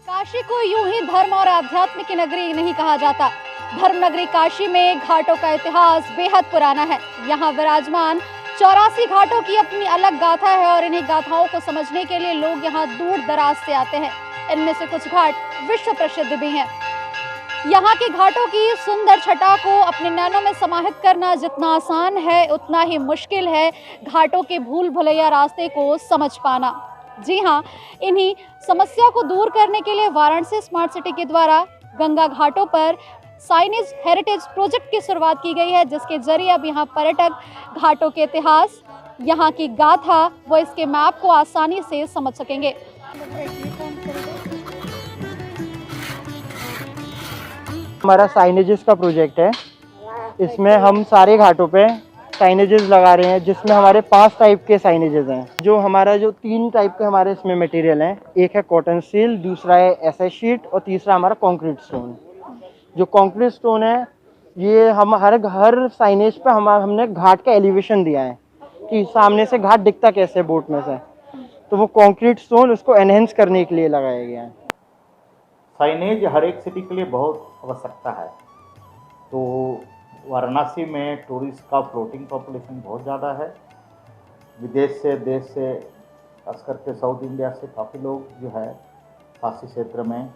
काशी को यूं ही धर्म और आध्यात्म की नगरी नहीं कहा जाता। धर्म नगरी काशी में घाटों का इतिहास बेहद पुराना है। यहाँ विराजमान 84 घाटों की अपनी अलग गाथा है और इन्हीं गाथाओं को समझने के लिए लोग यहाँ दूर दराज से आते हैं। इनमें से कुछ घाट विश्व प्रसिद्ध भी हैं। यहाँ के घाटों की सुंदर छटा को अपने नैनों में समाहित करना जितना आसान है उतना ही मुश्किल है घाटों के भूल भुलैया रास्ते को समझ पाना। जी हाँ, इन्हीं समस्या को दूर करने के लिए वाराणसी स्मार्ट सिटी के द्वारा गंगा घाटों पर साइनेज हेरिटेज प्रोजेक्ट की शुरुआत की गई है, जिसके जरिए अब यहाँ पर्यटक घाटों के इतिहास, यहाँ की गाथा व इसके मैप को आसानी से समझ सकेंगे। हमारा साइनेजेस का प्रोजेक्ट है। इसमें हम सारे घाटों पे साइनेजेस लगा रहे हैं, जिसमें हमारे 5 टाइप के साइनेजेस हैं। जो 3 टाइप के हमारे इसमें मटेरियल हैं। एक है कॉटन सील, दूसरा है एसएस शीट और तीसरा हमारा कंक्रीट स्टोन। जो कंक्रीट स्टोन है ये हम हर साइनेज पे हमने घाट का एलिवेशन दिया है कि सामने से घाट दिखता कैसे बोट में से। तो वो कंक्रीट स्टोन उसको एनहेंस करने के लिए लगाया गया है। साइनेज हर एक सिटी के लिए बहुत आवश्यकता है। तो वाराणसी में टूरिस्ट का फ्लोटिंग पॉपुलेशन बहुत ज़्यादा है। विदेश से, देश से, खास करके साउथ इंडिया से काफ़ी लोग जो है काशी क्षेत्र में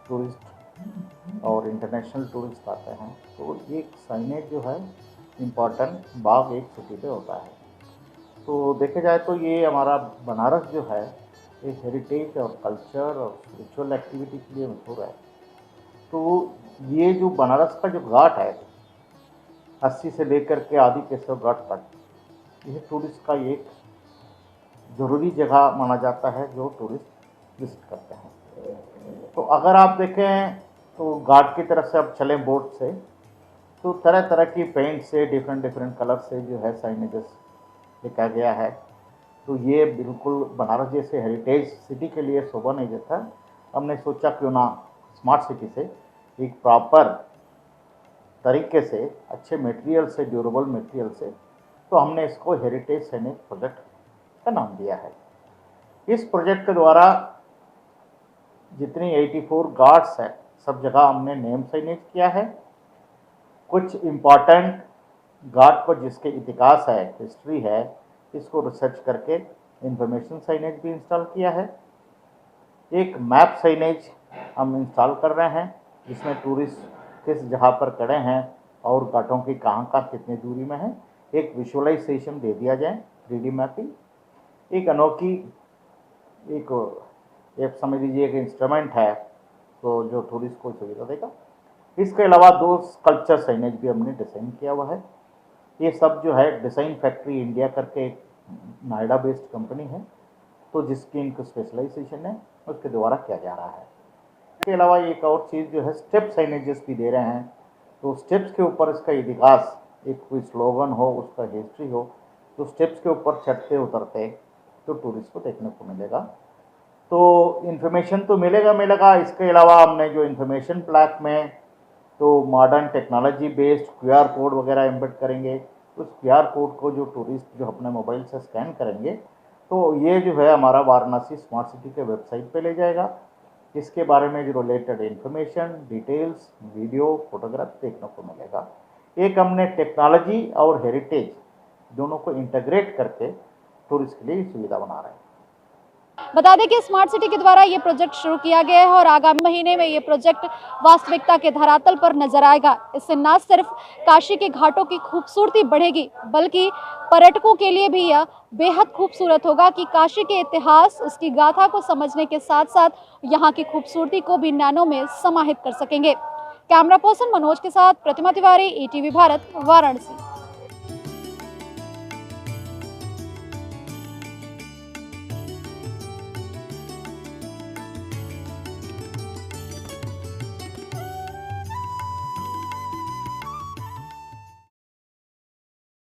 टूरिस्ट और इंटरनेशनल टूरिस्ट आते हैं। तो ये साइनेज जो है इम्पॉर्टेंट बाग एक सिटी पे होता है। तो देखे जाए तो ये हमारा बनारस जो है एक हेरिटेज और कल्चर और स्पिरिचुअल एक्टिविटी के लिए मशहूर है। तो ये जो बनारस का जो घाट है 80 से लेकर के आदि केशव घाट तक, यह टूरिस्ट का एक ज़रूरी जगह माना जाता है जो टूरिस्ट विजिट करते हैं। तो अगर आप देखें तो घाट की तरफ से अब चलें बोट से, तो तरह तरह की पेंट से डिफरेंट कलर से जो है साइनेजेस लिखा गया है। तो ये बिल्कुल बनारस जैसे हेरिटेज सिटी के लिए शोभा नहीं देता। हमने सोचा क्यों ना स्मार्ट सिटी से एक प्रॉपर तरीके से अच्छे मटेरियल से, ड्यूरेबल मटेरियल से, तो हमने इसको हेरिटेज साइनेज प्रोजेक्ट का नाम दिया है। इस प्रोजेक्ट के द्वारा जितनी 84 घाट्स है सब जगह हमने नेम साइनेज किया है। कुछ इम्पॉर्टेंट घाट पर जिसके इतिहास है, हिस्ट्री है, इसको रिसर्च करके इंफॉर्मेशन साइनेज भी इंस्टॉल किया है। एक मैप साइनेज हम इंस्टॉल कर रहे हैं जिसमें टूरिस्ट किस जगह पर खड़े हैं और घाटों की कहाँ कितनी दूरी में है, एक विजुअलाइजेशन दे दिया जाए, 3D मैपिंग। एक अनोखी एक समझ लीजिए एक इंस्ट्रूमेंट है तो जो टूरिस्ट को सुविधा देगा। इसके अलावा 2 स्कल्पचर साइनेज भी हमने डिज़ाइन किया हुआ है। ये सब जो है डिज़ाइन फैक्ट्री इंडिया करके एक नोएडा बेस्ड कंपनी है, तो जिसकी इनको स्पेशलाइजेशन है उसके द्वारा किया जा रहा है। इसके अलावा एक और चीज़ जो है स्टेप साइनेजेस भी दे रहे हैं। तो स्टेप्स के ऊपर इसका इतिहास, एक कोई स्लोगन हो, उसका हिस्ट्री हो, तो स्टेप्स के ऊपर चढ़ते उतरते तो टूरिस्ट को देखने को मिलेगा। तो इन्फॉर्मेशन तो मिलेगा। इसके अलावा हमने जो इन्फॉर्मेशन प्लैक में तो modern technology based QR code वगैरह एम्बेड करेंगे। उस QR कोड को जो टूरिस्ट जो अपने मोबाइल से स्कैन करेंगे तो ये जो है हमारा वाराणसी स्मार्ट सिटी के वेबसाइट पे ले जाएगा। इसके बारे में जो related information, details, video, photograph देखने को मिलेगा। एक हमने टेक्नोलॉजी और हेरिटेज दोनों को इंटीग्रेट करके टूरिस्ट के लिए सुविधा बना रहे हैं। बता दें कि स्मार्ट सिटी के द्वारा ये प्रोजेक्ट शुरू किया गया है और आगामी महीने में ये प्रोजेक्ट वास्तविकता के धरातल पर नजर आएगा। इससे न सिर्फ काशी के घाटों की खूबसूरती बढ़ेगी बल्कि पर्यटकों के लिए भी यह बेहद खूबसूरत होगा कि काशी के इतिहास, उसकी गाथा को समझने के साथ साथ यहाँ की खूबसूरती को भी नैनों में समाहित कर सकेंगे। कैमरा पर्सन मनोज के साथ प्रतिमा तिवारी, ETV भारत, वाराणसी।